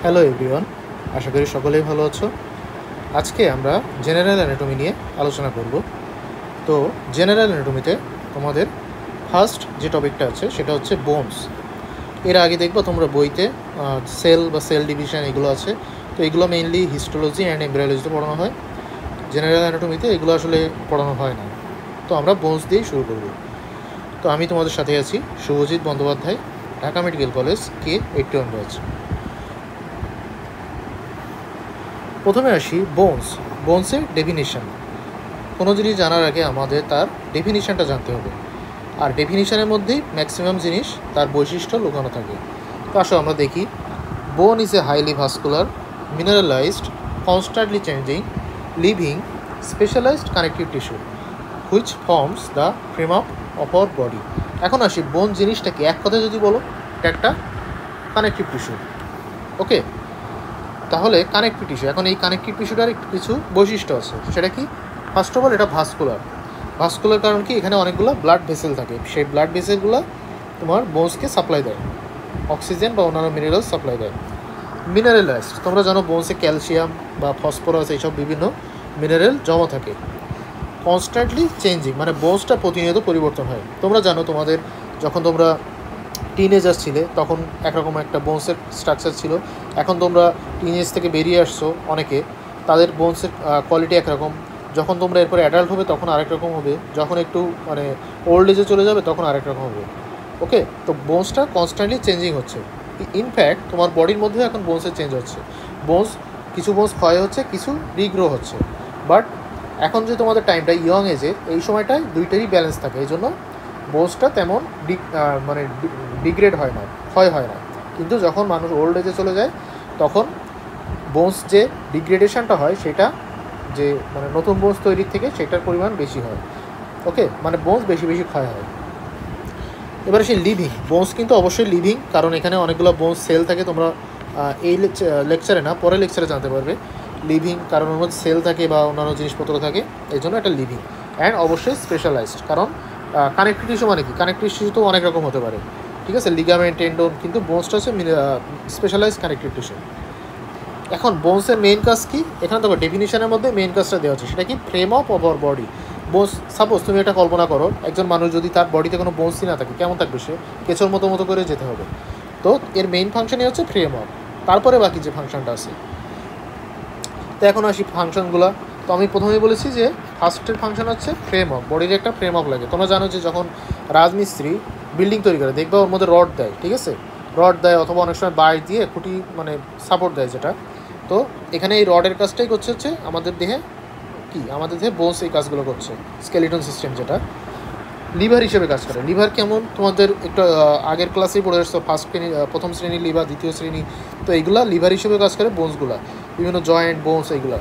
Hello everyone, আশা করি সকলেই ভালো আছো। আজকে আমরা জেনারেল অ্যানাটমি নিয়ে আলোচনা করব। তো জেনারেল অ্যানাটমিতে তোমাদের ফার্স্ট যে টপিকটা আছে সেটা হচ্ছে বোনস। এর আগে দেখবো তোমরা বইতে সেল বা সেল ডিভিশন এগুলো আছে, তো এগুলো মেইনলি হিস্টোলজি অ্যান্ড এমব্রায়োলজিতে পড়ানো হয়। জেনারেল অ্যানাটমিতে এগুলো আসলে পড়ানো হয় না। তো আমরা বোনস দিয়েই শুরু করব। তো আমি তোমাদের সাথে আছি Shubhajit Bandyopadhyay, Dhaka medical college K81 batch. প্রথমে আসি বোনসের ডেফিনিশন। কোনো জিনিস জানার আগে আমাদের তার ডেফিনিশনটা জানতে হবে, আর ডেফিনিশনের মধ্যেই ম্যাক্সিমাম জিনিস তার বৈশিষ্ট্য লুকানো থাকে। তো আসো আমরা দেখি। Bone is a highly vascular, mineralized, constantly changing, living, specialized connective tissue which forms the frame of our body. এখন আসি বোন জিনিসটা কি, এক কথায় যদি বলো এটা একটা কানেকটিভ টিস্যু। ওকে, তাহলে কানেকটিভ টিস্যু। এখন এই কানেকটিভ টিস্যুটার কিছু বৈশিষ্ট্য আছে, সেটা কি? ফার্স্ট অফ অল এটা ভাস্কুলার কারণ কি, এখানে অনেকগুলো ব্লাড ভেসেল থাকে। সেই ব্লাড ভেসেলগুলো তোমার বোনসকে সাপ্লাই দেয়, অক্সিজেন বা অন্যান্য মিনারেল সাপ্লাই দেয়। মিনারেলাইজড, তোমরা জানো বোনসে ক্যালসিয়াম বা ফসফরাস এইসব বিভিন্ন মিনারেল জমা থাকে। কনস্ট্যান্টলি চেঞ্জিং, মানে বোনসটা প্রতিনিয়ত পরিবর্তন হয়। তোমরা জানো তোমাদের যখন তোমরা টিনেজার ছিলে তখন একরকম একটা বোনসের স্ট্রাকচার ছিল, এখন তোমরা টিনেজ থেকে বেরিয়ে আসছো অনেকে, তাদের বোনসের কোয়ালিটি একরকম। যখন তোমরা এরপরে অ্যাডাল্ট হবে তখন আরেক রকম হবে, যখন একটু মানে ওল্ড এজে চলে যাবে তখন আরেক রকম হবে। ওকে, তো বোনসটা কনস্ট্যান্টলি চেঞ্জিং হচ্ছে। ইনফ্যাক্ট তোমার বডির মধ্যেও এখন বোনসের চেঞ্জ হচ্ছে। কিছু বোনস ক্ষয় হচ্ছে, কিছু রিগ্রো হচ্ছে। বাট এখন যে তোমাদের টাইমটা ইয়ং এজের, এই সময়টায় দুইটারই ব্যালেন্স থাকে, এই জন্য বোনসটা তেমন মানে ডিগ্রেড হয় না, ক্ষয় হয় না। কিন্তু যখন মানুষ ওল্ড এজে চলে যায় তখন বোনস যে ডিগ্রেডেশনটা হয় সেটা, যে মানে নতুন বোনস তৈরির থেকে সেটার পরিমাণ বেশি হয়। ওকে, মানে বোনস বেশি বেশি ক্ষয় হয়। এবারে সেই লিভিং বোনস কিন্তু অবশ্যই লিভিং, কারণ এখানে অনেকগুলো বোনস সেল থাকে। তোমরা এই লেকচারে না, পরের লেকচারে জানতে পারবে লিভিং, কারণ ওর মধ্যে সেল থাকে বা অন্যান্য জিনিসপত্র থাকে, এই জন্য এটা লিভিং। অ্যান্ড অবশ্যই স্পেশালাইজড, কারণ কানেকটিভ টিস্যু মানে কি, কানেকটিভ টিস্যু তো অনেক রকম হতে পারে, ঠিক আছে, লিগামেন্ট, টেন্ডন, কিন্তু বোনসটা হচ্ছে স্পেশালাইজড কানেকটিভ টিস্যু। এখন বোনসের মেইন কাজ কি, এখানে দেখো ডেফিনিশনের মধ্যে মেইন কাজটা দেওয়া আছে, সেটা কি? Frame of our body. Bones, suppose তুমি এটা কল্পনা করো, একজন মানুষ যদি তার বডিতে কোনো বোনসই না থাকে, কেমন থাকবে সে? কেঁচোর মতো মতো করে যেতে হবে। তো এর মেইন ফাংশনই হচ্ছে ফ্রেম অফ, তারপরে বাকি যে ফাংশনটা আছে। তো এখন আসি ফাংশনগুলো। তো আমি প্রথমেই বলেছি যে ফার্স্টের ফাংশন হচ্ছে ফ্রেম অফ, বডির একটা ফ্রেম অফ লাগে। তোমরা জানো যে যখন রাজমিস্ত্রি বিল্ডিং তৈরি করে দেখবে ওর মধ্যে রড দেয়, ঠিক আছে, রড দেয় অথবা অনেক সময় বাঁশ দিয়ে খুঁটি মানে সাপোর্ট দেয় যেটা। তো এখানে এই রডের কাজটাই হচ্ছে আমাদের দেহে কি, আমাদের দেহে বোনস এই কাজগুলো করছে। স্কেলিটন সিস্টেম যেটা লিভার হিসেবে কাজ করে। লিভার কেমন, তোমাদের একটু আগের ক্লাসেই পড়ে আসছো, প্রথম শ্রেণীর লিভার, দ্বিতীয় শ্রেণী। তো এইগুলা লিভার হিসেবে কাজ করে বোনসগুলা, বিভিন্ন জয়েন্ট বোনস এইগুলা।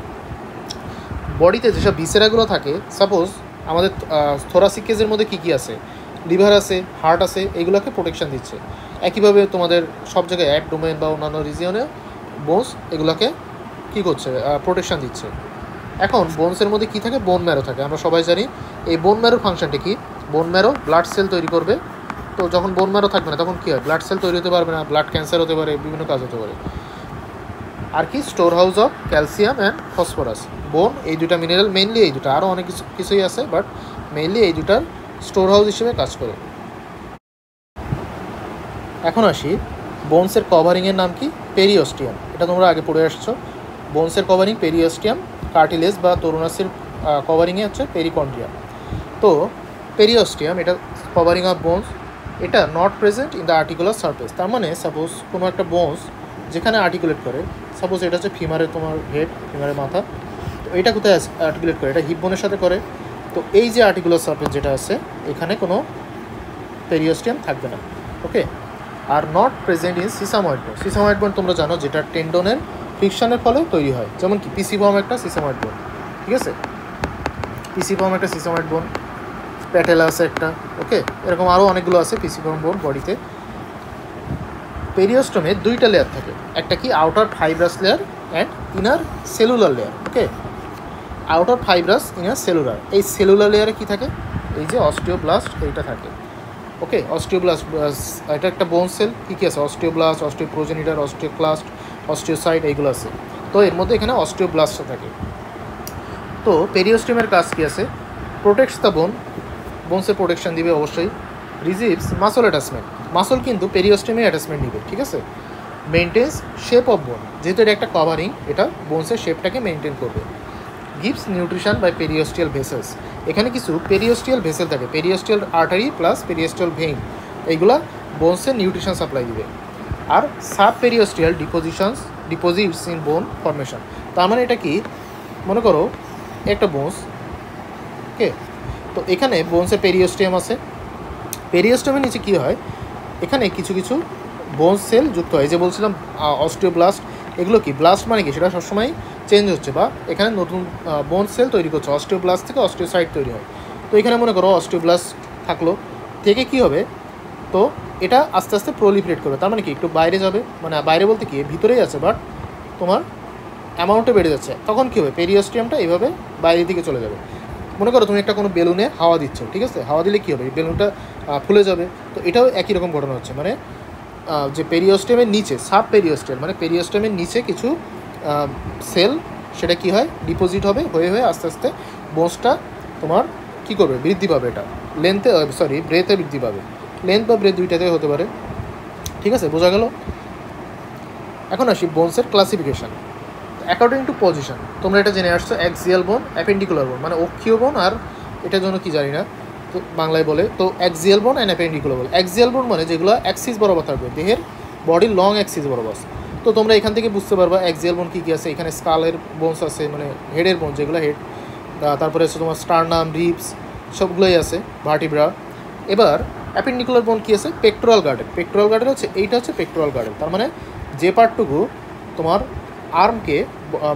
বডিতে যেসব ভিসেরাগুলো থাকে, সাপোজ আমাদের থোরাসিক কেজের মধ্যে কী কী আছে, লিভার আছে, হার্ট আছে, এইগুলোকে প্রোটেকশন দিচ্ছে। একইভাবে তোমাদের সব জায়গায় অ্যাবডোমেন বা অন্যান্য রিজিয়নে বোনস এগুলোকে কী করছে, প্রোটেকশন দিচ্ছে। এখন বোনসের মধ্যে কী থাকে? বোন ম্যারো থাকে। আমরা সবাই জানি এই বোন ম্যারোর ফাংশনটা কি। বোন ম্যারো ব্লাড সেল তৈরি করবে। তো যখন বোন ম্যারো থাকবে না তখন কী হয়? ব্লাড সেল তৈরি হতে পারবে না, ব্লাড ক্যান্সার হতে পারে, বিভিন্ন কাজ হতে পারে। আর কি, store house of calcium and phosphorus. বোন এই দুটা মিনারেল, মেইনলি এই দুটা, আরও অনেক কিছুই আছে, বাট মেইনলি এই দুটার স্টোর হাউস হিসেবে কাজ করে। এখন আসি বোনসের কভারিংয়ের নাম কি? পেরিওস্টিয়াম। এটা তোমরা আগে পড়ে আসছো। বোনসের কভারিং পেরিওস্টিয়াম, কার্টিলেজ বা তরুণাসের কভারিংয়ে হচ্ছে পেরিকন্ড্রিয়াম। তো পেরিওস্টিয়াম এটা কভারিং অফ বোনস, এটা not present in the articular surface. তার মানে সাপোজ কোনো একটা বোনস যেখানে আর্টিকুলেট করে, সাপোজ এটা হচ্ছে ফিমারের তোমার হেড, ফিমারের মাথা, তো এটা কোথায় আর্টিকুলেট করে? এটা হিপ বোনের সাথে করে। তো এই যে আর্টিকুলার সারফেস যেটা আছে, এখানে কোনো পেরিওস্টিয়াম থাকবে না। ওকে, are not present in sesamoid বোন। সিসাময়েড বোন তোমরা জানো যেটা টেন্ডনের ফ্রিকশনের ফলে তৈরি হয়, যেমন কি পিসিবম একটা সিসাময়েড বোন, ঠিক আছে, পিসিবম একটা সিসাময়েড বোন, প্যাটেলা আছে একটা। ওকে, এরকম আরও অনেকগুলো আছে পিসিবম বোন বডিতে। পেরিওস্টমে দুইটা লেয়ার থাকে, একটা কি outer fibrous layer and inner cellular layer. Okay, outer fibrous, inner cellular. এই সেলুলার লেয়ারে কি থাকে? এই যে অস্টিওব্লাস্ট এইটা থাকে। ওকে, অস্টিওব্লাস্ট এটা একটা বোন সেল। কী কী আছে? অস্টিওব্লাস্ট, অস্টিওপ্রোজেনিটার, অস্টিওক্লাস্ট, অস্টিওসাইট এইগুলো আছে। তো এর মধ্যে এখানে অস্টিওব্লাস্টও থাকে। তো পেরিওস্টিয়ামের কাজ কী আছে? প্রোটেক্টস দ্য বোন, বোনসের প্রোটেকশন দিবে অবশ্যই। রিজিভস মাসল অ্যাটাচমেন্ট, মাসল কিন্তু পেরিওস্টিয়ামে অ্যাটাচমেন্ট নিবে, ঠিক আছে। মেনটেন্স শেপ অফ বোন, যেহেতু এটা একটা কভারিং, এটা বোনসের শেপটাকে মেনটেন করবে। Gives nutrition by periosteal vessels, এখানে কিছু পেরিওস্টিয়াল ভেসেল থাকে, periosteal artery plus periosteal vein, এইগুলা বোনসের নিউট্রিশন সাপ্লাই দিবে। আর subperiosteal deposits in bone formation, তার মানে এটা কি, মনে করো একটা বোনস, ওকে, তো এখানে বোনসের পেরিওস্টিয়াম আছে, পেরিওস্টিয়ামের নিচে কী হয়, এখানে কিছু কিছু বোনস সেল যুক্ত হয়। যে বলছিলাম অস্টিওব্লাস্ট, এগুলো কি ব্লাস্ট মানে কি, সেটা সবসময় চেঞ্জ হচ্ছে, বা এখানে নতুন বোন সেল তৈরি করছে, অস্টিওব্লাস্ট থেকে অস্টিওসাইট তৈরি হয়। তো এখানে মনে করো অস্টিওব্লাস্ট থাকলো, থেকে কী হবে, তো এটা আস্তে আস্তে প্রলিফারেট করবে, তার মানে কি একটু বাইরে যাবে, মানে বাইরে বলতে কি ভিতরেই আছে বাট তোমার অ্যামাউন্টে বেড়ে যাচ্ছে, তখন কী হবে, পেরিওস্টিয়ামটা এইভাবে বাইরের দিকে চলে যাবে। মনে করো তুমি একটা কোনো বেলুনে হাওয়া দিচ্ছ, ঠিক আছে, হাওয়া দিলে কী হবে, এই বেলুনটা ফুলে যাবে। তো এটাও একই রকম ঘটনা হচ্ছে, মানে যে পেরিওস্টিয়ামের নিচে সাব পেরিওস্টিয়াল, মানে পেরিওস্টিয়ামের নিচে কিছু সেল, সেটা কি হয়, ডিপোজিট হবে, হয়ে হয়ে আস্তে আস্তে বোনসটা তোমার কী করবে, বৃদ্ধি পাবে, এটা লেন্থে ব্রেথে বৃদ্ধি পাবে, লেন্থ বা ব্রেথ দুইটাতে হতে পারে, ঠিক আছে, বোঝা গেল। এখন আসি বোনসের ক্লাসিফিকেশান অ্যাকর্ডিং টু পজিশন। তোমরা এটা জেনে আসছো, অ্যাক্সিয়াল বোন, অ্যাপেন্ডিকুলার বোন, মানে অক্ষীয় বোন, আর এটার জন্য কি জানি না, তো বাংলায় বলে, তো অ্যাক্সিয়াল বোন অ্যান্ড অ্যাপেন্ডিকুলার বোন। অ্যাক্সিয়াল বোন মানে যেগুলো অ্যাক্সিস বরাবর থাকবে, দেহের বডির লং অ্যাক্সিস বরাবর। তো তোমরা এখান থেকে বুঝতে পারবা অ্যাক্সিয়াল বোন কী কী আছে। এখানে স্কালের বোনস আছে, মানে হেডের বোন যেগুলো হেড, তারপরে আছে তোমার স্টারনাম, রিবস, সবগুলোই আছে, ভার্টিব্রা। এবার অ্যাপেন্ডিকুলার বোন কী আছে, পেক্টোরাল গার্ডেল। পেক্টোরাল গার্ডেল হচ্ছে, এইটা হচ্ছে পেক্টোরাল গার্ডেল, তার মানে যে পার্টটুকু তোমার আর্মকে,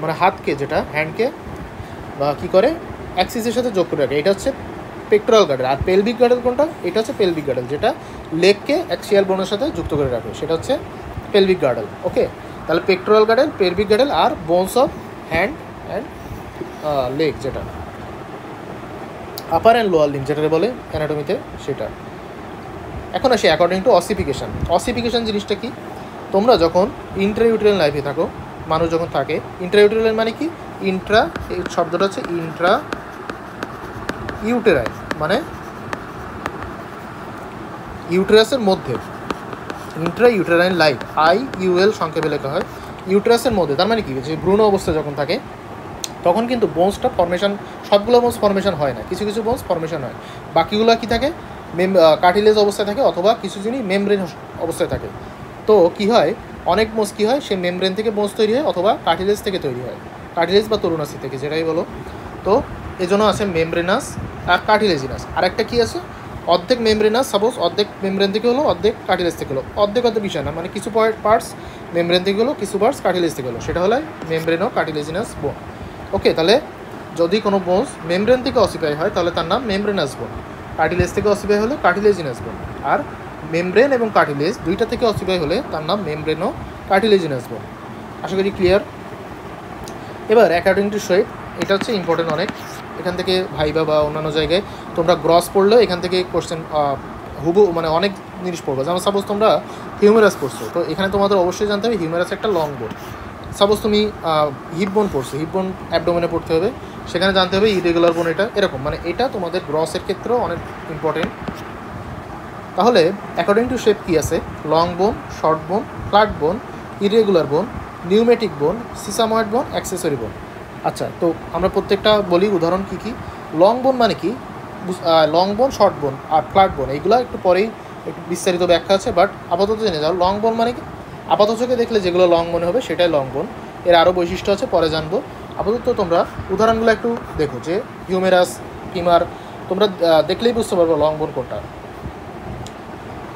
মানে হাতকে, যেটা হ্যান্ডকে বা কী করে অ্যাক্সিসের সাথে যোগ করে রাখে, এটা হচ্ছে পেক্টোরাল গার্ডেল। আর পেলভিক গার্ডেল কোনটা, এটা হচ্ছে পেলভিক গার্ডেল, যেটা লেগকে অ্যাক্সিয়াল বোনের সাথে যুক্ত করে রাখে, সেটা হচ্ছে পেলভিক গার্ডেল। ওকে, তাহলে পেক্টোরাল গার্ডেল, পেলভিক গার্ডেল, আর bones of hand and leg, যেটা আপার অ্যান্ড লোয়ার লিম্ব, যেটা বলে অ্যানাটমিতে, সেটা। এখন আসি অ্যাকর্ডিং টু অসিফিকেশান। অসিফিকেশান জিনিসটা কি, তোমরা যখন ইন্ট্রাইউটেরাইন লাইফে থাকো, মানুষ যখন থাকে, ইন্ট্রাইউটেরাইন মানে কি, ইন্ট্রা, এই শব্দটা হচ্ছে ইন্ট্রা ইউটেরাইন, মানে ইউটেরাসের মধ্যে, ইন্ট্রা ইউটেরাইন লাইফ, IUL সংক্ষেপে লেখা হয়, ইউটেরাসের মধ্যে, তার মানে কি, যে ভ্রূণ অবস্থা যখন থাকে তখন কিন্তু বোনসটা ফর্মেশন, সবগুলো বোনস ফর্মেশন হয় না, কিছু কিছু বোনস ফর্মেশন হয়, বাকিগুলো কি থাকে, কার্টিলেজ অবস্থায় থাকে, অথবা কিছু জিনিস মেমব্রেন অবস্থায় থাকে। তো কি হয়, অনেক বোনস কী হয়, সে মেমব্রেন থেকে বোনস তৈরি হয়, অথবা কার্টিলেজ থেকে তৈরি হয়, কার্টিলেজ বা তরুণাসি থেকে, যেটাই বলো। তো এজন্য আছে মেমব্রেনাস আর কার্টিলেজিনাস। আর একটা কী আছে, অর্ধেক মেমব্রেনাস, সাপোজ অর্ধেক মেমব্রেন থেকে হলো, অর্ধেক কার্টিলেজ থেকে হলো, অর্ধেক বিষয় না, মানে কিছু পার্টস মেমব্রেন থেকে হলো, কিছু পার্টস কার্টিলেজ থেকে হলো, সেটা হলো মেমব্রেনো কার্টিলেজিনাস বোন। ওকে, তাহলে যদি কোনো বোনস মেমব্রেন থেকে অসিফাই হয় তাহলে তার নাম মেমব্রেনাস বোন, কার্টিলেজ থেকে অসিফাই হলে কার্টিলেজিনাস বোন, আর মেমব্রেন এবং কার্টিলেজ দুইটা থেকে অসিফাই হলে তার নাম মেমব্রেনো কার্টিলেজিনাস বোন। আশা করি ক্লিয়ার। এবার অ্যাকর্ডিং টু শেপ, এটা হচ্ছে ইম্পর্টেন্ট অনেক, এখান থেকে ভাইবা বা অন্যান্য জায়গায় তোমরা গ্রস পড়লেও এখান থেকে কোশ্চেন মানে অনেক জিনিস পড়বে। যেমন সাপোজ তোমরা হিউমেরাস পড়ছো, তো এখানে তোমাদের অবশ্যই জানতে হবে হিউমেরাস একটা লং বোন। সাপোজ তুমি হিপ বোন পড়ছো, হিপ বোন অ্যাবডোমেনে পড়তে হবে, সেখানে জানতে হবে ইরেগুলার বোন, এটা এরকম, মানে এটা তোমাদের গ্রসের ক্ষেত্রেও অনেক ইম্পর্টেন্ট। তাহলে অ্যাকর্ডিং টু শেপ কী আছে, লং বোন, শর্ট বোন, ফ্ল্যাট বোন, ইরেগুলার বোন, নিউমেটিক বোন, সিসাময়েড বোন, অ্যাক্সেসরি বোন। আচ্ছা, তো আমরা প্রত্যেকটা বলি উদাহরণ কী কী। লং বোন মানে কি, লং বোন, শর্ট বোন আর ফ্ল্যাট বোন, এইগুলো একটু পরেই একটু বিস্তারিত ব্যাখ্যা আছে, বাট আপাতত জেনে যাও লং বোন মানে কি। আপাতত চোখে দেখলে যেগুলো লং মনে হবে সেটাই লং বোন, এর আরও বৈশিষ্ট্য আছে, পরে জানবো। আপাতত তোমরা উদাহরণগুলো একটু দেখো, যে হিউমেরাস, ফিমার, তোমরা দেখলেই বুঝতে পারবো লং বোন কোনটা।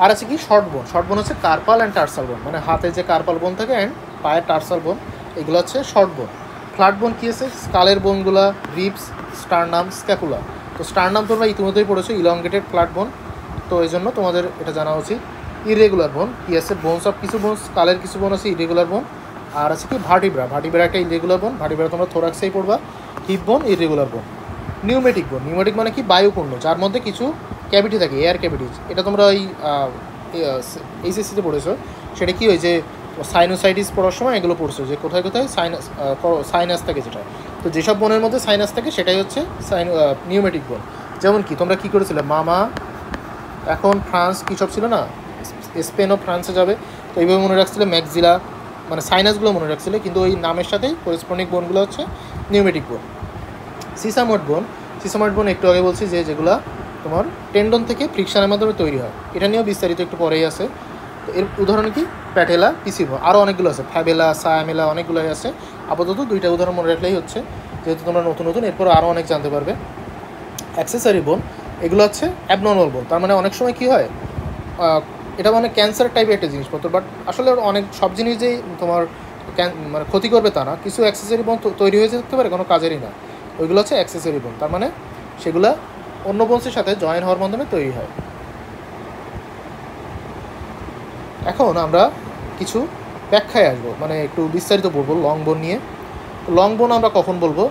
আর আছে কি শর্ট বোন। শর্ট বোন হচ্ছে কার্পাল অ্যান্ড টার্সাল বোন, মানে হাতে যে কার্পাল বোন থাকে অ্যান্ড পায়ের টার্সাল বোন, এগুলো হচ্ছে শর্ট বোন। ফ্ল্যাট বোন কী আছে, স্কালের বোনগুলা, রিবস, স্টারনাম, স্ক্যাপুলা। তো স্টারনাম তোমরা ইতিমধ্যেই পড়েছো, ইলংগেটেড ফ্ল্যাট বোন, তো এই জন্য তোমাদের এটা জানা উচিত। ইরেগুলার বোন কী আছে, বোনস অফ কিছু বোন, স্কালের কিছু বোন আছে ইরেগুলার বোন। আর আছে কি ভার্টিব্রা, ভার্টিব্রা একটা ইরেগুলার বোন, ভার্টিব্রা তোমরা থোরাক্সেই পড়বা। হিপ বোন, ইরেগুলার বোন। নিউমেটিক বোন, নিউমেটিক মানে কি বায়ুপূর্ণ, যার মধ্যে কিছু ক্যাভিটি থাকে, এয়ার ক্যাভিটিজ। এটা তোমরা ওই এইচএসসিতে পড়েছো, সেটা কী হয় যে সাইনোসাইটিস পড়ার সময় এগুলো পড়ছো যে কোথায় কোথায় সাইনাস থাকে যেটা। তো যেসব বোনের মধ্যে সাইনাস থাকে সেটাই হচ্ছে নিউমেটিক বোন। যেমন কি তোমরা কী করেছিলে, মামা এখন ফ্রান্স কী সব ছিল না, স্পেন ও ফ্রান্সে যাবে, তো এইভাবে মনে রাখছিলে ম্যাক্সিলা, মানে সাইনাসগুলো মনে রাখছিলে, কিন্তু ওই নামের সাথেই করেসপন্ডিং বোনগুলো হচ্ছে নিউমেটিক বোন। সিসাময়েড বোন একটু আগে বলছি যে যেগুলো তোমার টেন্ডন থেকে ফ্রিকশনের মাধ্যমে তৈরি হয়, এটা নিয়েও বিস্তারিত একটু পরেই আছে। তো এর উদাহরণ কি, প্যাটেলা, পিসিভো, আরও অনেকগুলো আছে, ফ্যাবেলা, সায়ামেলা, অনেকগুলোই আছে। আপাতত দুইটা উদাহরণ মনে রাখলেই হচ্ছে, যেহেতু তোমরা নতুন নতুন, এরপর আরও অনেক জানতে পারবে। অ্যাক্সেসরি বোন, এগুলো হচ্ছে অ্যাবনর্মাল বোন, তার মানে অনেক সময় কী হয়, এটা মানে ক্যান্সার টাইপের একটা জিনিসপত্র, বাট আসলে অনেক সব জিনিস যেই তোমার মানে ক্ষতি করবে তা না, কিছু অ্যাক্সেসরি বোন তৈরি হয়ে যেতে পারে, কোনো কাজেরই না, ওইগুলো হচ্ছে অ্যাক্সেসরি বোন, তার মানে সেগুলো অন্য বোনসের সাথে জয়েন হওয়ার মাধ্যমে তৈরি হয়। এখন আমরা কিছু ব্যাখ্যায় আসবো, মানে একটু বিস্তারিত বলবো লং বোন নিয়ে। লং বোন আমরা কখন বলবো,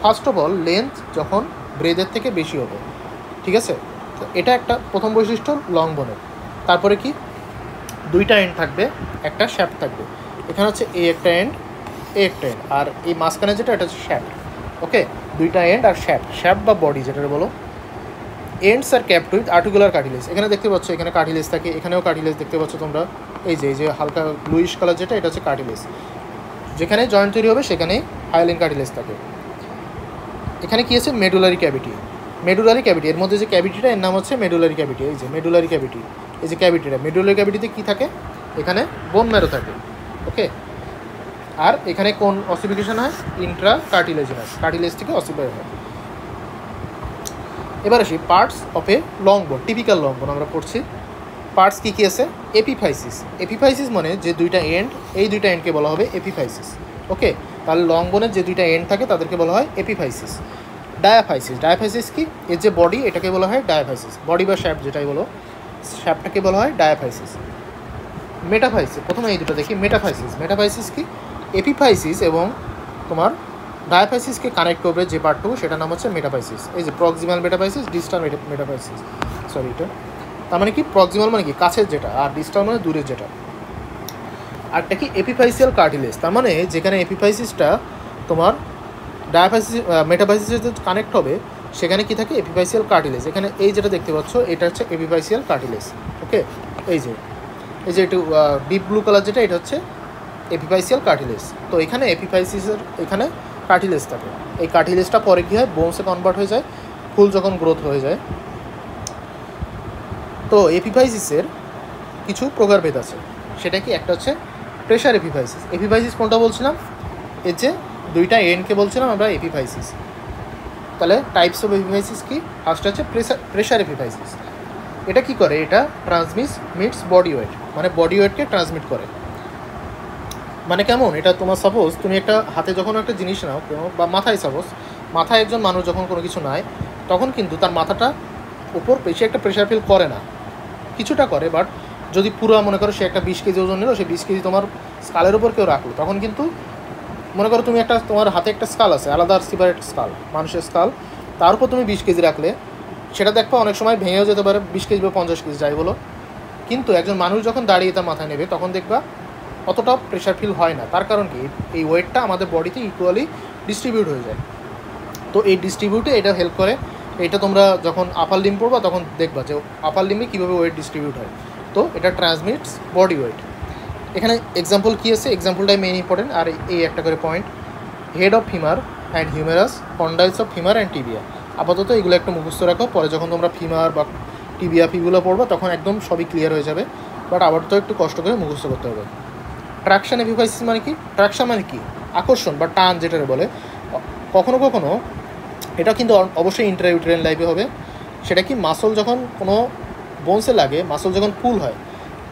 ফার্স্ট অফ অল লেন্থ যখন ব্রেথের থেকে বেশি হবে, ঠিক আছে, তো এটা একটা প্রথম বৈশিষ্ট্য লং বোনের। তারপরে কি, দুইটা এন্ড থাকবে, একটা শ্যাফট থাকবে, এখানে হচ্ছে এ একটা এন্ড, আর এই মাঝখানে যেটা এটা হচ্ছে শ্যাফট। ওকে, দুইটা এন্ড আর শ্যাফট বা বডি যেটা বলো। Ends are capped with articular cartilage, এখানে দেখতে পাচ্ছ এখানে কার্টিলেজ থাকে, এখানেও কার্টিলেজ দেখতে পাচ্ছ তোমরা, এই যে হালকা ব্লুইশ কালার যেটা এটা হচ্ছে কার্টিলেজ, যেখানে জয়েন্ট তৈরি হবে সেখানে হায়ালিন কার্টিলেজ থাকে। এখানে কী আছে, মেডুলারি ক্যাভিটি, এর মধ্যে যে ক্যাভিটিটা এর নাম হচ্ছে মেডুলারি ক্যাভিটি, এই যে মেডুলারি ক্যাভিটি, এই যে ক্যাভিটিটা, মেডুলারি ক্যাভিটিতে কী থাকে, এখানে বোন ম্যারো থাকে। ওকে, আর এখানে কোন অসিফিকেশন হয়, ইন্ট্রা কার্টিলেজ থেকে অসিফাই হয়। এবার আসি পার্টস অফ এ লং বোন, টিপিক্যাল লং বোন আমরা পড়ছি। পার্টস কী কী আছে, এপিফাইসিস মানে যে দুইটা এন্ড, এই দুইটা এন্ডকে বলা হবে এপিফাইসিস। ওকে, তাহলে লং বোনের যে দুইটা এন্ড থাকে তাদেরকে বলা হয় এপিফাইসিস। ডায়াফাইসিস কি, এর যে বডি এটাকে বলা হয় ডায়াফাইসিস, বডি বা শ্যাফট যেটাই বলো, শ্যাফটটাকে বলা হয় ডায়াফাইসিস। মেটাফাইসিস, প্রথমে এই দুটো দেখি, মেটাফাইসিস কি, এপিফাইসিস এবং তোমার ডায়াফাইসিসকে কানেক্ট করবে যে পার্টটুকু, সেটার নাম হচ্ছে মেটাফাইসিস। এই যে proximal metaphysis, distal metaphysis, sorry এটা, তার মানে কি প্রক্সিমাল মানে কি কাছের যেটা, আর ডিস্টাল মানে দূরের যেটা। আরটা কি এপিফাইসিয়াল কার্টিলেজ, তার মানে যেখানে এপিফাইসিসটা তোমার মেটাফাইসিসের যে কানেক্ট হবে সেখানে কি থাকে, এপিফাইসিয়াল কার্টিলেজ। এখানে এই যেটা দেখতে পাচ্ছ এটা হচ্ছে এপিফাইসিয়াল কার্টিলেজ। ওকে, এই যে একটু ডিপ ব্লু কালার যেটা, এটা হচ্ছে এপিফাইসিয়াল কার্টিলেজ। তো এখানে এপিফাইসিসের এখানে কার্টিলেজ থাকে, এই কার্টিলেজটা পরে কী হয়, বোনসে কনভার্ট হয়ে যায়, ফুল যখন গ্রোথ হয়ে যায়। তো এপিফাইসিসের কিছু প্রকারভেদ আছে, সেটা কি, একটা হচ্ছে প্রেশার এপিফাইসিস কোনটা বলছিলাম, এর যে দুইটা এন্ডকে বলছিলাম আমরা এপিফাইসিস। তাহলে টাইপস অফ এপিফাইসিস কি, ফার্স্ট হচ্ছে প্রেশার এপিফাইসিস। এটা কি করে, এটা ট্রান্সমিটস বডি ওয়েট, মানে বডি ওয়েটকে ট্রান্সমিট করে। মানে কেমন, এটা তোমার সাপোজ তুমি একটা হাতে যখন একটা জিনিস নাও, বা মাথায় একজন মানুষ যখন কোনো কিছু নেয়, তখন কিন্তু তার মাথাটা উপর বেশি একটা প্রেশার ফিল করে না, কিছুটা করে, বাট যদি পুরো মনে করো সে একটা 20 কেজি ওজন নিল, সে 20 কেজি তোমার স্কালের উপর কেউ রাখলো, তখন কিন্তু মনে করো তুমি একটা, তোমার হাতে একটা স্কাল আছে, আলাদা সিপারেট স্কাল, মানুষের স্কাল, তার উপর তুমি 20 কেজি রাখলে সেটা দেখবা অনেক সময় ভেঙেও যেতে পারে, 20 কেজি বা 50 কেজি যাই বলো। কিন্তু একজন মানুষ যখন দাঁড়িয়ে তার মাথায় নেবে, তখন দেখবা অতটা প্রেশার ফিল হয় না। তার কারণ কি, এই ওয়েটটা আমাদের বডিতে ইকুয়ালি ডিস্ট্রিবিউট হয়ে যায়। তো এই ডিস্ট্রিবিউটে এটা হেল্প করে। এটা তোমরা যখন আপার লিম্ব পড়বা তখন দেখবা যে আপার লিম্বে কীভাবে ওয়েট ডিস্ট্রিবিউট হয়। তো এটা ট্রান্সমিটস বডি ওয়েট। এখানে এক্সাম্পল কী আছে, এক্সাম্পলটাই মেইন ইম্পর্টেন্ট, আর এই একটা করে point, head of femur and humerus, condyles of femur and tibia. আপাতত এগুলো একটু মুখস্থ রাখো, পরে যখন তোমরা ফিমার বা টিবিয়া ফিগুলো পড়বা তখন একদম সবই ক্লিয়ার হয়ে যাবে, বাট আবার তো একটু কষ্ট করে মুখস্থ করতে হবে। ট্রাকশন এপিফাইসিস মানে কি, ট্রাকশন মানে কি, আকর্ষণ বা টান যেটা বলে। কখনো কখনো এটা কিন্তু অবশ্যই ইন্ট্রাইউটেরাইন লাইফে হবে। সেটা কি, মাসল যখন কোনো বোনসে লাগে, মাসল যখন পুল হয়,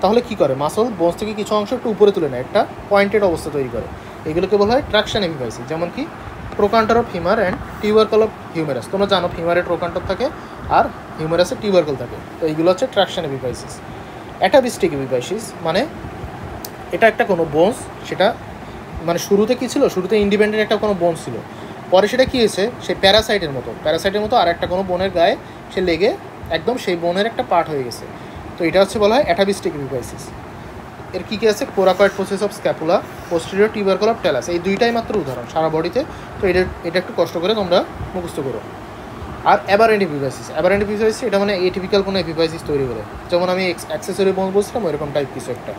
তাহলে কি করে, মাসল বোনস থেকে কিছু অংশ একটু উপরে তুলে নেয়, একটা পয়েন্টেড অবস্থা তৈরি করে, এগুলোকে বলা হয় ট্রাকশন এপিফাইসিস। যেমন কি trochanter of femur and tubercle of humerus, তোমরা জানো ফিমারে ট্রোকান্টার থাকে আর হিউমেরাসে টিউবারকল থাকে, তো এইগুলো হচ্ছে ট্রাকশন এপিফাইসিস। অ্যাটাভিস্টিক এপিফাইসিস মানে এটা একটা কোনো বোনস, সেটা মানে শুরুতে কী ছিল, শুরুতে ইন্ডিপেন্ডেন্ট একটা কোনো বোনস ছিল, পরে সেটা কী হয়েছে, সে প্যারাসাইটের মতো আর একটা কোনো বোনের গায়ে সে লেগে একদম সেই বোনের একটা পার্ট হয়ে গেছে। তো এটা হচ্ছে বলা হয় অ্যাটাভিস্টিক এপিফাইসিস। এর কী কী আছে, coracoid process of scapula, posterior tubercle of talus, এই দুইটাই মাত্র উদাহরণ সারা বডিতে। তো এটা একটু কষ্ট করে তোমরা মুখস্থ করো। আর অ্যাবারেন্ট এপিফাইসিস, অ্যাবারেন্ট এপিফাইসিস এটা মানে এটিপিক্যাল কোনো এপিফাইসিস তৈরি করে, যেমন আমি অ্যাক্সেসরি বোন বলছিলাম ওইরকম টাইপ কিছু একটা।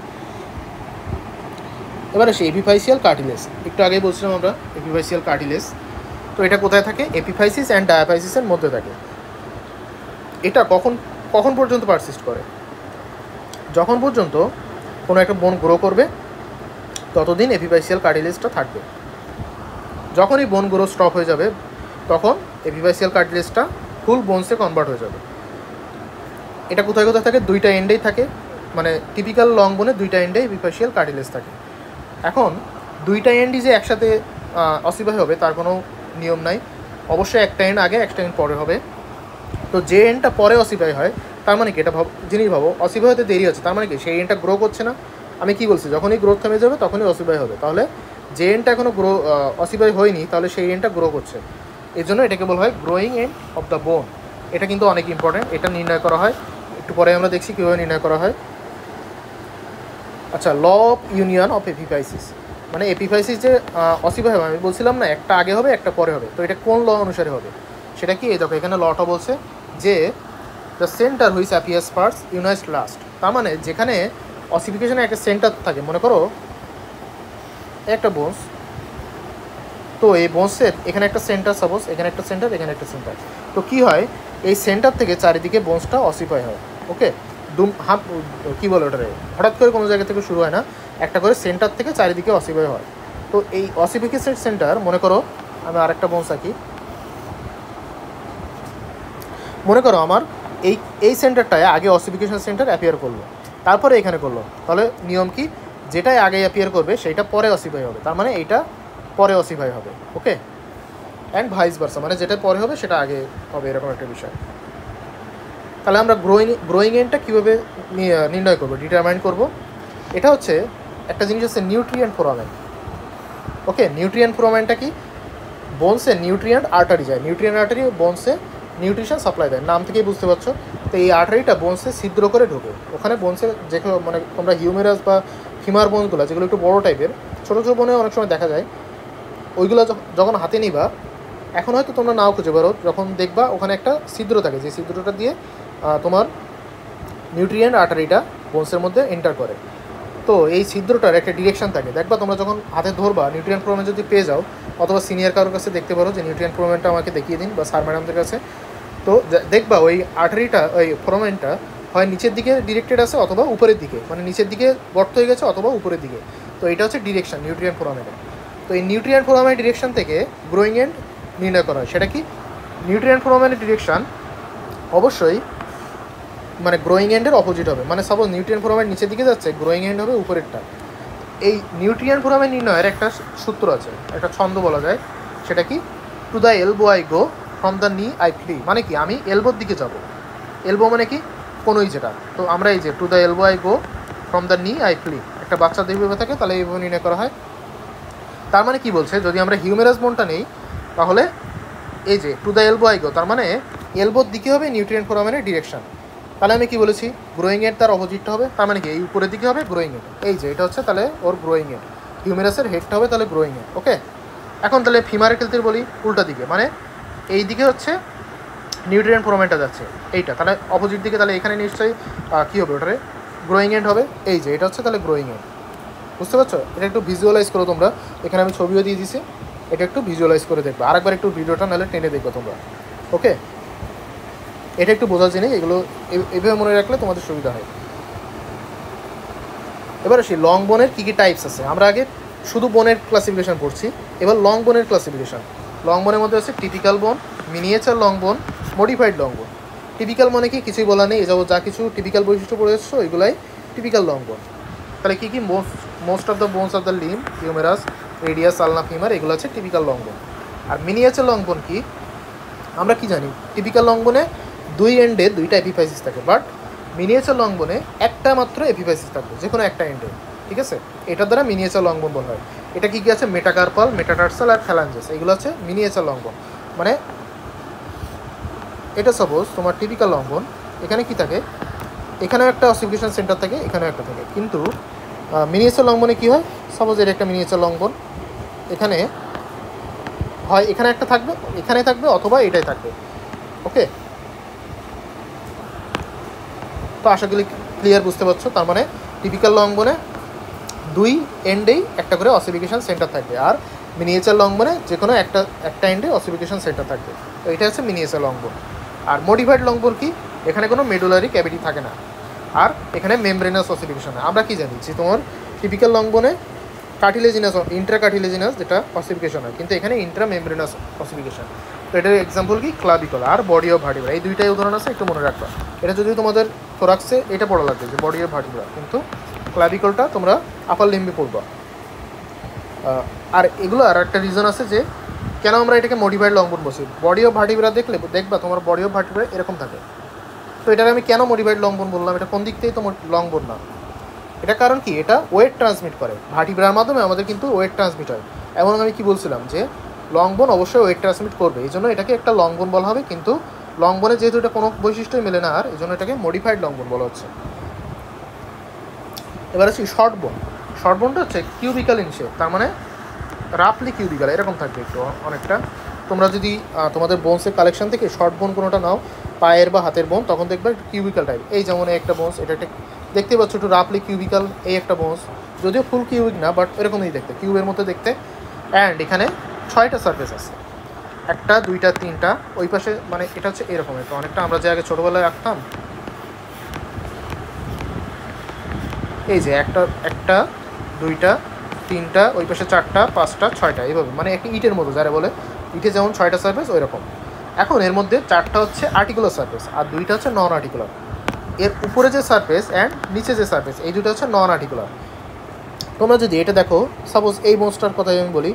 এবার আসি এপিফাইসিয়াল কার্টিলেজ, একটু আগেই বলছিলাম আমরা এপিফাইসিয়াল কার্টিলেজ। তো এটা কোথায় থাকে, এপিফাইসিস অ্যান্ড ডায়াফাইসিসের মধ্যে থাকে। এটা কখন কখন পর্যন্ত পারসিস্ট করে, যখন পর্যন্ত কোনো একটা বোন গ্রো করবে ততদিন এপিফাইসিয়াল কার্টিলেজটা থাকবে। যখন এই বোন গ্রো স্টপ হয়ে যাবে তখন এপিফাইসিয়াল কার্টিলেজটা ফুল বোনসে কনভার্ট হয়ে যাবে। এটা কোথায় কোথায় থাকে, দুইটা এন্ডেই থাকে, মানে টিপিক্যাল লং বোনে দুইটা এন্ডে এপিফাইসিয়াল কার্টিলেজ থাকে। এখন দুইটা এন্ডই যে একসাথে অসিফাই হবে তার কোনো নিয়ম নাই, অবশ্যই একটা এন্ড আগে একটা এন্ড পরে হবে। তো যে এন্ডটা পরে অসিফাই হয় তার মানে কি, এটা জিনিস ভাবো, অসিফাই হতে দেরি হচ্ছে তার মানে কি সেই এন্ডটা গ্রো করছে না। আমি কি বলছি, যখনই গ্রোথ থেমে যাবে তখনই অসিফাই হবে। তাহলে যে এন্ডটা এখনও অসিফাই হয়নি তাহলে সেই এন্ডটা গ্রো করছে, এই জন্য এটাকে বলা হয় growing end of the bone. এটা কিন্তু অনেক ইম্পর্টেন্ট, এটা নির্ণয় করা হয়, একটু পরে আমরা দেখছি কীভাবে নির্ণয় করা হয়। আচ্ছা, law of union of epiphysis, মানে এপিফাইসিস যে অসিফাই হবে, আমি বলছিলাম না একটা আগে হবে একটা পরে হবে, তো এটা কোন ল অনুসারে হবে সেটা কি, এই দেখো এখানে লটা বলছে যে the centre which appears first ইউনাইটস last. তার মানে যেখানে অসিফিকেশনে একটা সেন্টার থাকে, মনে করো একটা বোনস, তো এই বোনসের এখানে একটা সেন্টার, সাপোজ এখানে একটা সেন্টার এখানে একটা সেন্টার, তো কী হয় এই সেন্টার থেকে চারিদিকে বোনসটা অসিফাই হয়। ওকে, কী বলে ওটারে, হঠাৎ করে কোনো জায়গা থেকে শুরু হয় না, একটা করে সেন্টার থেকে চারিদিকে অসিফাই হয়। তো এই অসিফিকেশন সেন্টার, মনে করো আমি আরেকটা বোনস আঁকি, মনে করো আমার এই সেন্টারটায় আগে অসিফিকেশন সেন্টার অ্যাপিয়ার করলো, তারপরে এখানে করলো, তাহলে নিয়ম কি, যেটাই আগে অ্যাপিয়ার করবে সেইটা পরে অসিফাই হবে, তার মানে এইটা পরে অসিফাই হবে। ওকে, অ্যান্ড ভাইস ভার্সা, মানে যেটা পরে হবে সেটা আগে হবে, এরকম একটা বিষয়। তাহলে আমরা গ্রোয়িং এন্ডটা কীভাবে নির্ণয় করবো, ডিটারমাইন করব, এটা হচ্ছে একটা জিনিস হচ্ছে নিউট্রিয়েন্ট ফোরামেন। ওকে, নিউট্রিয়েন্ট ফোরামেনটা কি, বোনসে নিউট্রিয়েন্ট আর্টারি যায়, নিউট্রিয়েন্ট আর্টারি বোনসে নিউট্রিশন সাপ্লাই দেয়, নাম থেকেই বুঝতে পারছো। তো এই আর্টারিটা বোনসে ছিদ্র করে ঢোকে, ওখানে বোনসে যেগুলো মানে তোমরা হিউমেরাস বা ফিমার বোনগুলো যেগুলো একটু বড়ো টাইপের, ছোটো ছোটো বোনে অনেক সময় দেখা যায়, ওইগুলো যখন হাতে নিবা, এখন হয়তো তোমরা নাও খুঁজে পারো, যখন দেখবা ওখানে একটা ছিদ্র থাকে, যে ছিদ্রটা দিয়ে তোমার নিউট্রিয়েন্ট আর্টারিটা বোনসের মধ্যে এন্টার করে। তো এই ছিদ্রটার একটা ডিরেকশন থাকে, দেখবা তোমরা যখন হাতে ধরবা নিউট্রিয়েন্ট ফোরামেন যদি পেয়ে যাও, অথবা সিনিয়র কারোর কাছে দেখতে পারো যে নিউট্রিয়েন্ট ফোরামেনটা আমাকে দেখিয়ে দিন, বা স্যার ম্যাডামদের কাছে, তো দেখবা ওই আর্টারিটা ওই ফোরামেনটা হয় নিচের দিকে ডিরেক্টেড আছে অথবা উপরের দিকে, মানে নিচের দিকে গর্ত হয়ে গেছে অথবা উপরের দিকে। তো এটা হচ্ছে ডিরেকশন নিউট্রিয়েন্ট ফোরামেনের। তো এই নিউট্রিয়েন্ট ফোরামেনের ডিরেকশন থেকে গ্রোয়িং এন্ড নির্ণয় করা হয়। সেটা কি, নিউট্রিয়েন্ট ফোরামেনের ডিরেকশন অবশ্যই মানে গ্রোয়িং এন্ডের অপোজিট হবে, মানে সাপোজ নিউট্রিয়েন্ট ফোরামেন নিচের দিকে যাচ্ছে, গ্রোয়িং এন্ড হবে উপরেরটা। এই নিউট্রিয়েন্ট ফোরামেন নির্ণয়ের একটা সূত্র আছে, একটা ছন্দ বলা যায়, সেটা কি, to the elbow I go from the knee I flee, মানে কি আমি এলবোর দিকে যাব, এলবো মানে কি কোনোই যেটা, তো আমরা এই যে to the elbow I go from the knee I flee, একটা বাচ্চা দেখবে থাকে তাহলে এইভাবে নির্ণয় করা হয়। তার মানে কি বলছে, যদি আমরা হিউমেরাস বোনটা নেই তাহলে এই যে টু দ্য এলবো আই গো, তার মানে এলবোর দিকে হবে নিউট্রিয়েন্ট ফোরামেনের ডিরেকশন। তাহলে আমি কি বলেছি, গ্রোয়িং এন্ড তার অপোজিটটা হবে, তার মানে কি এই উপরের দিকে হবে গ্রোয়িং এন্ড, এই যে এটা হচ্ছে তাহলে ওর গ্রোয়িং এন্ড, হিউমেরাসের হেডটা হবে তাহলে গ্রোয়িং এন্ড। ওকে, এখন তাহলে ফিমারের ক্ষেত্রে বলি উল্টা দিকে, মানে এই দিকে হচ্ছে নিউট্রিয়েন্ট ফোরামেনটা যাচ্ছে এইটা, তাহলে অপোজিট দিকে, তাহলে এখানে নিশ্চয়ই কী হবে, ওটারে গ্রোয়িং এন্ড হবে, এই যে এটা হচ্ছে তাহলে গ্রোয়িং এন্ড। বুঝতে পারছো, এটা একটু ভিজুয়ালাইজ করো তোমরা, এখানে আমি ছবিও দিয়ে দিছি, এটা একটু ভিজুয়ালাইজ করে দেখবে, আরেকবার একটু ভিডিওটা নাহলে টেনে দেখবে তোমরা। ওকে, এটা একটু বোঝার জিনিস, এগুলো এইভাবে মনে রাখলে তোমাদের সুবিধা হয়। এবার আসি লং বোনের কী কী টাইপস আছে, আমরা আগে শুধু বোনের ক্লাসিফিকেশন পড়ছি, এবার লং বোনের ক্লাসিফিকেশন। লং বোনের মধ্যে আছে টিপিক্যাল বোন, মিনিয়েচার লং বোন, মডিফাইড লং বোন। টিপিক্যাল মানে কি, কিছুই বলা নেই, এই যাবো যা কিছু টিপিক্যাল বৈশিষ্ট্য পড়ে এসছো এগুলাই টিপিক্যাল লং বোন। তাহলে কী কী, most of the bones of the limb, humerus, radius, ulna, femur, এগুলো হচ্ছে টিপিক্যাল লং বোন। আর মিনিয়েচার লং বোন কি, আমরা কি জানি, টিপিক্যাল লং বোনে দুই এন্ডে দুইটা এপিফাইসিস থাকে, বাট মিনিয়েচার লং বোনে একটা মাত্র এপিফাইসিস থাকবে, যে কোনো একটা এন্ডে, ঠিক আছে, এটার দ্বারা মিনিয়েচার লং বোন বলা হয়। এটা কী কী আছে, মেটাকার্পাল, মেটাটার্সাল আর ফ্যালাঞ্জেস, এগুলো হচ্ছে মিনিয়েচার লং বোন। মানে এটা সাপোজ তোমার টিপিক্যাল লং বোন, এখানে কি থাকে, এখানেও একটা অসিফিকেশন সেন্টার থাকে, এখানেও একটা থাকে, কিন্তু মিনিয়েচার লং বোনে কী হয়, সাপোজ এর একটা মিনিয়েচার লং বোন, এখানে হয় এখানে একটা থাকবে, এখানে থাকবে, অথবা এটাই থাকবে। ওকে, তো আশা করি ক্লিয়ার বুঝতে পারছো। তার মানে টিপিক্যাল লং বোনে দুই এন্ডেই একটা করে অসিফিকেশন সেন্টার থাকবে, আর মিনিয়েচার লং বোনে যে কোনো একটা এন্ডে অসিফিকেশন সেন্টার থাকবে। তো এটা হচ্ছে মিনিয়েচার লং বোন। আর মডিফাইড লং বোন কি, এখানে কোনো মেডুলারি ক্যাভিটি থাকে না, আর এখানে মেমব্রেনাস অসিফিকেশন। আমরা কি জানি যে তোমার টিপিক্যাল লং বোনে কার্টিলেজিনাস, ইন্ট্রা কার্টিলেজিনাস যেটা অসিফিকেশন হয়, কিন্তু এখানে ইন্ট্রা মেমব্রেনাস অসিফিকেশন। তো এটার এক্সাম্পল কি, ক্লাভিকল আর বডি অফ ভার্টিব্রা, এই দুইটাই উদাহরণ আছে, একটু মনে রাখবা। এটা যদি তোমাদের থোরাক্সে এটা পড়া লাগবে যে বডি অফ ভার্টিব্রা, কিন্তু ক্লাভিকলটা তোমরা আপার লিম্বে পড়বা। আর এগুলো আর একটা রিজন আছে যে কেন আমরা এটাকে মডিফাইড লং বোন বলছি। বডি অফ ভার্টিব্রা দেখলে দেখবা তোমার বডি অফ ভার্টিব্রা এরকম থাকে। তো এটাকে আমি কেন মডিফাইড লং বোন বললাম, এটা কোন দিক থেকে তো লং বোন না, এটা কারণ কি, এটা ওয়েট ট্রান্সমিট করে, ভার্টিব্রার মাধ্যমে আমাদের কিন্তু ওয়েট ট্রান্সমিট হয়। এবং আমি কি বলছিলাম যে লং বোন অবশ্যই ওয়েট ট্রান্সমিট করবে, এই জন্য এটাকে একটা লং বোন বলা হবে। কিন্তু লং বোনে যেহেতু এটা কোনো বৈশিষ্ট্যই মেলে না, আর এই জন্য এটাকে মডিফাইড লং বোন বলা হচ্ছে। এবার হচ্ছে শর্ট বোন। শর্ট বোনটা হচ্ছে কিউবিক্যাল ইন শেপ, তার মানে রাফলি কিউবিক্যাল এরকম থাকবে একটু অনেকটা। তোমরা যদি তোমাদের বোনসের কালেকশন থেকে শর্ট বোন কোনোটা নাও, পায়ের বা হাতের বোন, তখন দেখবে একটু কিউবিক্যাল টাইপ। এই যেমন একটা বোনস, এটা একটা দেখতে পাচ্ছ একটু রাফলি কিউবিক্যাল, এই একটা বোনস, যদিও ফুল কিউবিক না, বাট এরকমই দেখতে, কিউবের মতো দেখতে। অ্যান্ড এখানে 6টা সারফেস আছে, 1 2 3 ওই পাশে, মানে এটা হচ্ছে এরকম একটা অনেকটা আমরা যে আগে ছোটোবেলায় রাখতাম, এই যে একটা 2 3 ওই পাশে 4টা 5টা 6টা এইভাবে, মানে একটা ইটের মতো, যারা বলে ইটে যেমন 6টা সারফেস ওই রকম। এখন এর মধ্যে 4টা হচ্ছে আর্টিকুলার সারফেস আর 2টা হচ্ছে নন আর্টিকুলার। এর উপরে যে সারফেস অ্যান্ড নিচে যে সারফেস, এই দুটো হচ্ছে নন আর্টিকুলার। তোমরা যদি এটা দেখো, সাপোজ এই বোনসটার কথাই আমি বলি,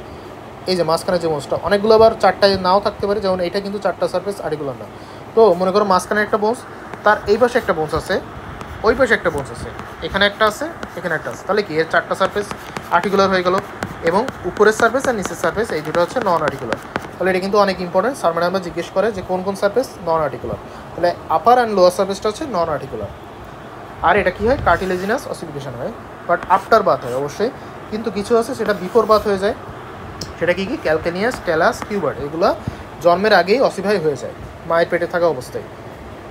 এই যে মাঝখানে যে বোনসটা, অনেকগুলো আবার 4টায় নাও থাকতে পারে, যেমন এটা কিন্তু 4টা সারফেস আর্টিকুলার না। তো মনে করো মাঝখানে একটা বোনস, তার এই পাশে একটা বোনস আছে, ওই পাশে একটা বোনস আছে, এখানে একটা আছে, এখানে একটা আছে, তাহলে কি এর 4টা সারফেস আর্টিকুলার হয়ে গেল। এবং উপরের সারফেস আর নিচের সারফেস এই দুটো হচ্ছে নন আর্টিকুলার। তাহলে এটা কিন্তু অনেক ইম্পর্টেন্ট, স্যার ম্যাডামরা জিজ্ঞেস করে যে কোন কোন সারফেস নন আর্টিকুলার, তাহলে আপার অ্যান্ড লোয়ার সারফেসটা হচ্ছে নন আর্টিকুলার। আর এটা কী হয়, কার্টিলেজিনাস অসিফিকেশন হয়, বাট আফটার বাথ হয় অবশ্যই। কিন্তু কিছু আছে সেটা বিফোর বাথ হয়ে যায়, সেটা কি কি, ক্যালকেনিয়াস, ট্যালাস, কিউবার্ট, এগুলো জন্মের আগেই অসিফাই হয়ে যায় মায়ের পেটে থাকা অবস্থায়।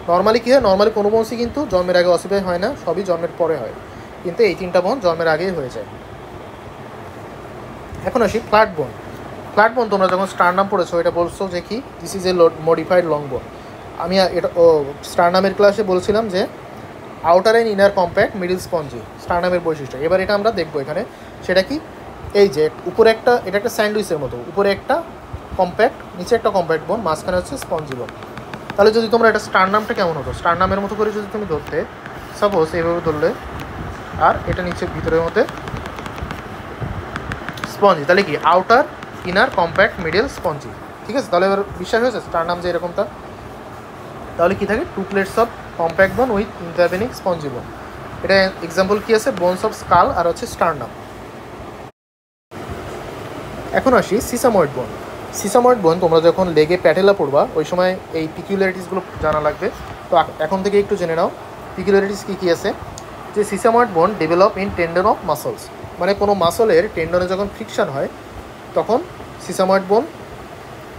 নর্মালি কী হয়, নর্মালি কোনো বোনসই কিন্তু জন্মের আগে অসিফাই হয় না, সবই জন্মের পরে হয়, কিন্তু এই 3টা বোন জন্মের আগেই হয়ে যায়। এখন আসি ফ্ল্যাট বোন। ফ্ল্যাট বোন তোমরা যখন স্টারনাম পড়েছো, এটা বলছো যে কি, this is a modified long bone. আমি এটা স্টারনামের ক্লাসে বলছিলাম যে outer and inner compact, middle spongy, স্টারনামের বৈশিষ্ট্য। এবার এটা আমরা দেখবো এখানে, সেটা কি, এই যে উপরে একটা, এটা একটা স্যান্ডউইচের মতো, উপরে একটা কম্প্যাক্ট, নিচে একটা কম্প্যাক্ট বোন, মাঝখানে হচ্ছে স্পঞ্জি বোন। তাহলে যদি তোমরা এটা স্টারনামটা কেমন হতো, স্টারনামের মতো করে যদি তুমি ধরতে, সাপোজ এইভাবে ধরলে, আর এটা নিচে ভিতরের মধ্যে স্পঞ্জি, তাহলে কি outer inner compact middle spongy, ঠিক আছে। তাহলে এবার বিশ্বাস হয়েছে স্টারনাম যে এরকমটা, তাহলে কী থাকে, 2 প্লেটস অফ কম্প্যাক্ট বোন উইথ ইন্টারভেনিং স্পঞ্জি বোন। এটা এক্সাম্পল কী আছে, বোনস অফ স্কাল আর হচ্ছে স্টারনাম। এখন আসি সিসাময়েড বোন। সিসাময়েড বোন তোমরা যখন লেগে প্যাটেলা পড়বা, ওই সময় এই পিকুলারিটিসগুলো জানা লাগবে। তো এখন থেকে একটু জেনে নাও পিকুলারিটিস কী কী আছে। যে সিসাময়েড বোন develop in tendon of muscles, মানে কোনো মাসলের টেন্ডনে যখন ফ্রিকশন হয় তখন সিসাময়েড বোন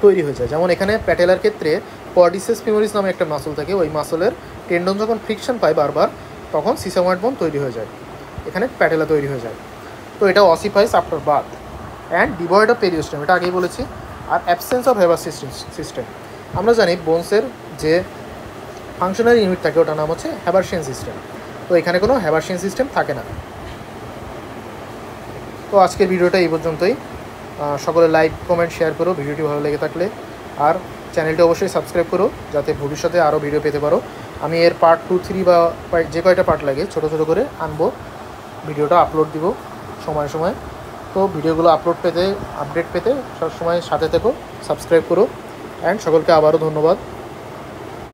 তৈরি হয়ে যায়। যেমন এখানে প্যাটেলার ক্ষেত্রে কোয়াড্রিসেপস ফিমোরিস নামে একটা মাসল থাকে, ওই মাসলের টেন্ডন যখন ফ্রিকশন পায় বারবার, তখন সিসাময়েড বোন তৈরি হয়ে যায়, এখানে প্যাটেলা তৈরি হয়ে যায়। তো এটা ossifies after birth and devoid of periosteum, এটা আগেই বলেছি। আর অ্যাবসেন্স অফ হেভার সিস্টেম, আমরা জানি বোনসের যে ফাংশনারি ইউনিট থাকে ওটার নাম হচ্ছে হ্যাবারশিয়ান সিস্টেম, তো এখানে কোনো হ্যাবারশিয়ান সিস্টেম থাকে না। তো আজকের ভিডিওটা এই পর্যন্তই। সকলে লাইক কমেন্ট শেয়ার করো ভিডিওটি ভালো লেগে থাকলে, আর চ্যানেলটি অবশ্যই সাবস্ক্রাইব করো যাতে ভবিষ্যতে আরও ভিডিও পেতে পারো। আমি এর পার্ট 2 3 বা যে কয়টা পার্ট লাগে ছোটো ছোটো করে আনবো, ভিডিওটা আপলোড দিব সময় সময়। তো ভিডিওগুলো আপলোড পেতে, আপডেট পেতে সবসময় সাথে থেকো, সাবস্ক্রাইব করো। অ্যান্ড সকলকে আবারও ধন্যবাদ।